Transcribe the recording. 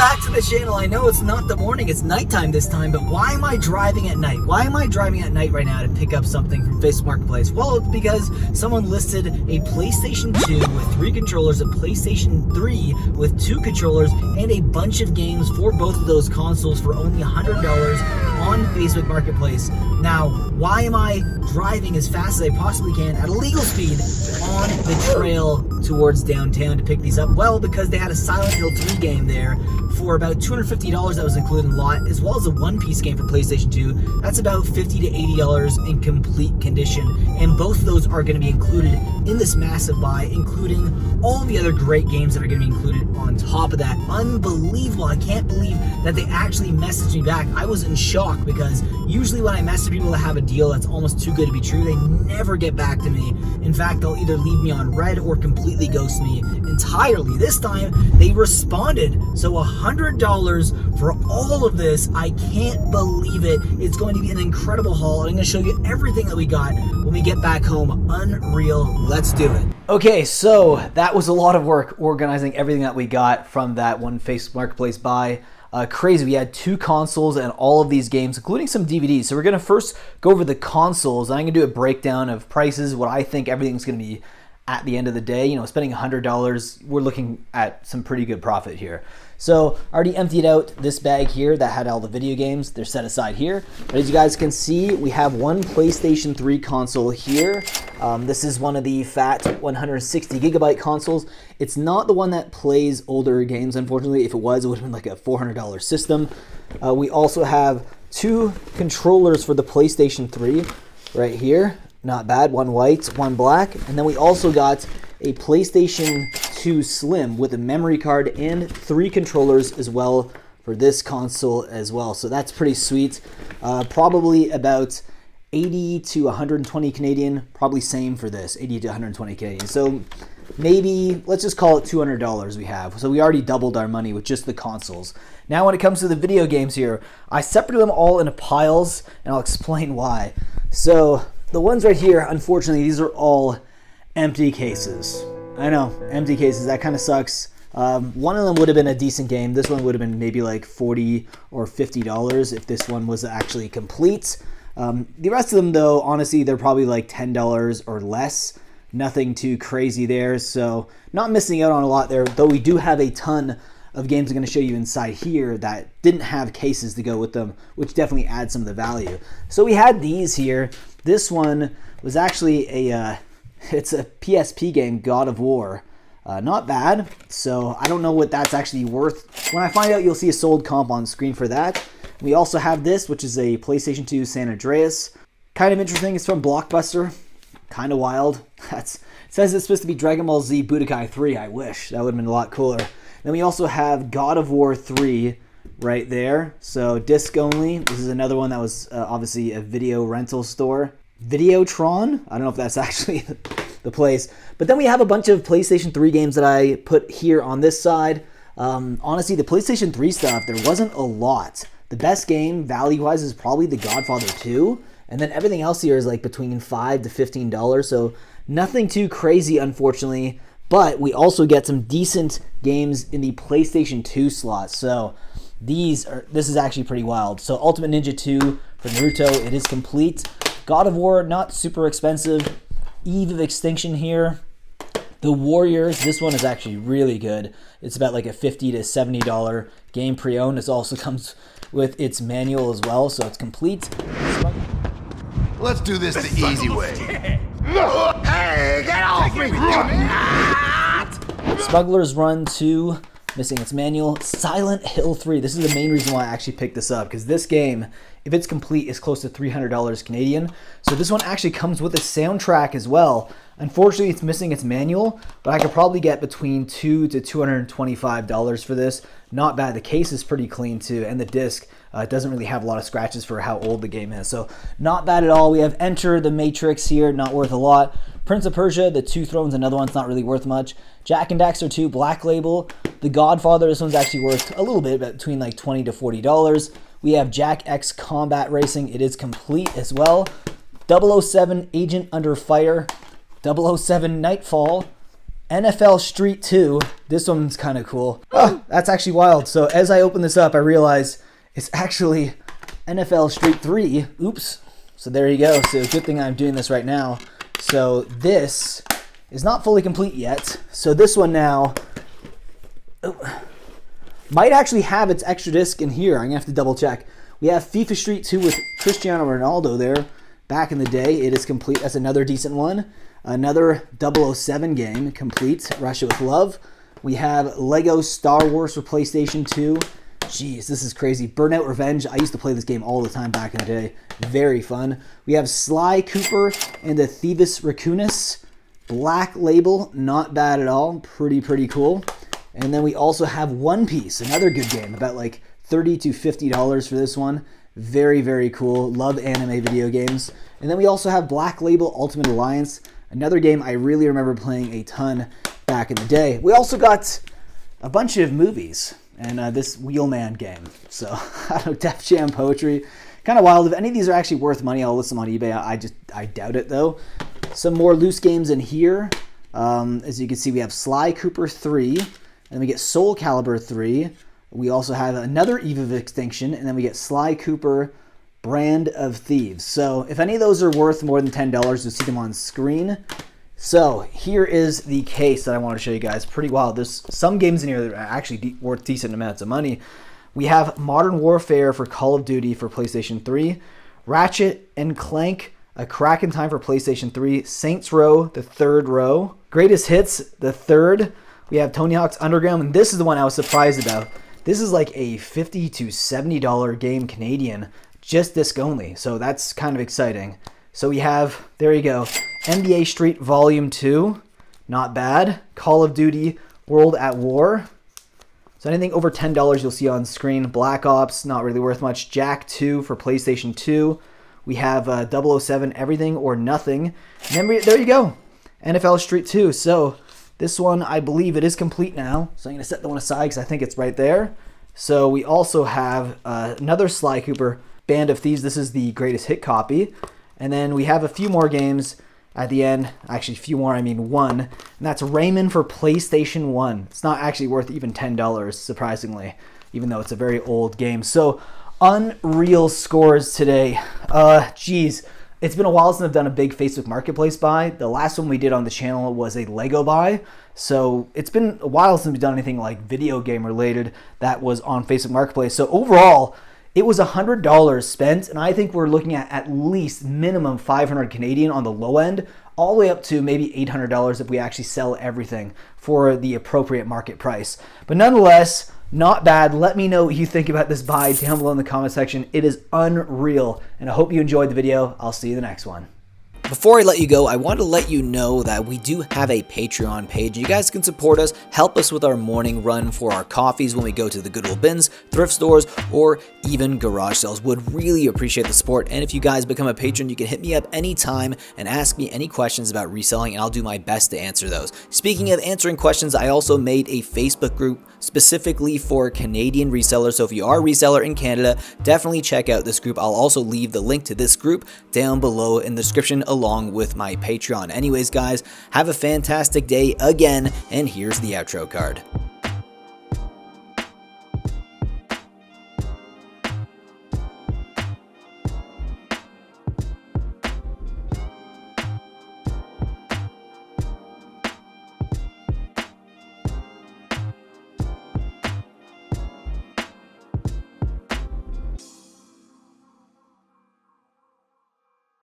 back to the channel. I know it's not the morning, it's nighttime this time, but why am I driving at night? Why am I driving at night right now to pick up something from Facebook Marketplace? Well, it's because someone listed a PlayStation 2 with 3 controllers, a PlayStation 3 with 2 controllers, and a bunch of games for both of those consoles for only $100 on Facebook Marketplace. Now, why am I driving as fast as I possibly can at a legal speed on the trail towards downtown to pick these up? Well, because they had a Silent Hill 3 game there for about $250 that was included in the lot, as well as a One Piece game for PlayStation 2. That's about $50 to $80 in complete condition, and both of those are going to be included in this massive buy, including all the other great games that are going to be included on top of that. Unbelievable. I can't believe that they actually messaged me back. I was in shock because usually when I message people that have a deal that's almost too good to be true, they never get back to me. In fact, they'll either leave me on red or completely ghost me entirely. This time, they responded. So $100 for all of this. I can't believe it. It's going to be an incredible haul. I'm going to show you everything that we got when we get back home. Unreal. Let's do it. Okay, so that was a lot of work organizing everything that we got from that one Facebook Marketplace buy. Crazy. We had 2 consoles and all of these games, including some DVDs. So we're going to first go over the consoles, and I'm going to do a breakdown of prices, what I think everything's going to be at the end of the day. You know, spending $100, we're looking at some pretty good profit here. So I already emptied out this bag here that had all the video games. They're set aside here. But as you guys can see, we have one PlayStation 3 console here. This is one of the fat 160 gigabyte consoles. It's not the one that plays older games, unfortunately. If it was, it would have been like a $400 system. We also have 2 controllers for the PlayStation 3 right here. Not bad. One white, one black. And then we also got a PlayStation 2 Slim with a memory card and 3 controllers as well for this console as well. So that's pretty sweet. Probably about 80 to 120 Canadian. Probably same for this, 80 to 120 Canadian. So maybe, let's just call it $200 we have. So we already doubled our money with just the consoles. Now when it comes to the video games here, I separated them all into piles, and I'll explain why. So the ones right here, unfortunately, these are all empty cases. I know, empty cases, that kind of sucks. One of them would have been a decent game. This one would have been maybe like $40 or $50 if this one was actually complete. The rest of them, though, honestly, they're probably like $10 or less. Nothing too crazy there, so not missing out on a lot there, though we do have a ton of games I'm going to show you inside here that didn't have cases to go with them, which definitely adds some of the value. So we had these here. This one was actually it's a PSP game, God of War. Not bad, so I don't know what that's actually worth. When I find out, you'll see a sold comp on screen for that. We also have this, which is a PlayStation 2 San Andreas. Kind of interesting. It's from Blockbuster. Kind of wild. It says it's supposed to be Dragon Ball Z Budokai 3. I wish. That would have been a lot cooler. Then we also have God of War 3 right there. So disc only. This is another one that was obviously a video rental store. Videotron. I don't know if that's actually the place. But then we have a bunch of PlayStation 3 games that I put here on this side. Honestly, the PlayStation 3 stuff, there wasn't a lot. The best game, value-wise, is probably The Godfather 2. And then everything else here is like between $5 to $15. So nothing too crazy, unfortunately. But we also get some decent games in the PlayStation 2 slot. So this is actually pretty wild. So Ultimate Ninja 2 for Naruto, it is complete. God of War, not super expensive. Eve of Extinction here. The Warriors, this one is actually really good. It's about like a $50 to $70 game pre-owned. It also comes with its manual as well, so it's complete. Let's do this the easy way. Hey, get off me! Smuggler's Run 2, missing its manual. Silent Hill 3. This is the main reason why I actually picked this up, because this game, if it's complete, is close to $300 Canadian. So this one actually comes with a soundtrack as well. Unfortunately, it's missing its manual, but I could probably get between $200 to $225 for this. Not bad. The case is pretty clean too, and the disc doesn't really have a lot of scratches for how old the game is. So not bad at all. We have Enter the Matrix here, not worth a lot. Prince of Persia, The Two Thrones, another one's not really worth much. Jack and Daxter 2, Black Label. The Godfather, this one's actually worth a little bit, between like $20 to $40. We have Jack X Combat Racing. It is complete as well. 007 Agent Under Fire. 007 Nightfall. NFL Street 2. This one's kind of cool. Oh, that's actually wild. So as I open this up, I realize it's actually NFL Street 3. Oops. So there you go. So good thing I'm doing this right now. So this is not fully complete yet. So this one now might actually have its extra disc in here. I'm going to have to double check. We have FIFA Street 2 with Cristiano Ronaldo there. Back in the day, it is complete. That's another decent one. Another 007 game, complete. Russia with Love. We have Lego Star Wars for PlayStation 2. Jeez, this is crazy. Burnout Revenge. I used to play this game all the time back in the day. Very fun. We have Sly Cooper and the Thieves Raccoonus. Black Label, not bad at all. Pretty cool. And then we also have One Piece, another good game. About like $30 to $50 for this one. Very cool. Love anime video games. And then we also have Black Label Ultimate Alliance. Another game I really remember playing a ton back in the day. We also got a bunch of movies and this Wheelman game. So, I don't know, Def Jam Poetry. Kind of wild. If any of these are actually worth money, I'll list them on eBay. I doubt it, though. Some more loose games in here. As you can see, we have Sly Cooper 3. And then we get Soul Calibur 3. We also have another Eve of Extinction. And then we get Sly Cooper Brand of Thieves. So if any of those are worth more than $10, you'll see them on screen. So here is the case that I want to show you guys. Pretty wild. There's some games in here that are actually worth decent amounts of money. We have Modern Warfare for Call of Duty for PlayStation 3. Ratchet and Clank, A Crack in Time for PlayStation 3. Saints Row, the third row. Greatest Hits, the third. We have Tony Hawk's Underground, and this is the one I was surprised about. This is like a $50 to $70 game Canadian, just disc only, so that's kind of exciting. So we have, there you go, NBA Street Volume 2, not bad. Call of Duty World at War. So anything over $10 you'll see on screen. Black Ops, not really worth much. Jack 2 for PlayStation 2. We have 007 Everything or Nothing. And then there you go, NFL Street 2. So this one, I believe it is complete now. So I'm going to set the one aside because I think it's right there. So we also have another Sly Cooper Band of Thieves. This is the greatest hit copy. And then we have a few more games at the end. Actually, a few more, I mean one. And that's Rayman for PlayStation 1. It's not actually worth even $10, surprisingly, even though it's a very old game. So, unreal scores today. Geez. It's been a while since I've done a big Facebook Marketplace buy. The last one we did on the channel was a Lego buy. So it's been a while since we've done anything like video game related that was on Facebook Marketplace. So overall, it was $100 spent, and I think we're looking at least minimum 500 Canadian on the low end, all the way up to maybe $800 if we actually sell everything for the appropriate market price. But nonetheless, not bad. Let me know what you think about this buy down below in the comment section. It is unreal, and I hope you enjoyed the video. I'll see you in the next one. Before I let you go, I want to let you know that we do have a Patreon page. You guys can support us, help us with our morning run for our coffees when we go to the Goodwill Bins, thrift stores, or even garage sales. Would really appreciate the support. And if you guys become a patron, you can hit me up anytime and ask me any questions about reselling, and I'll do my best to answer those. Speaking of answering questions, I also made a Facebook group specifically for Canadian resellers. So if you are a reseller in Canada, definitely check out this group. I'll also leave the link to this group down below in the description along with my Patreon. Anyways, guys, have a fantastic day again, and here's the outro card.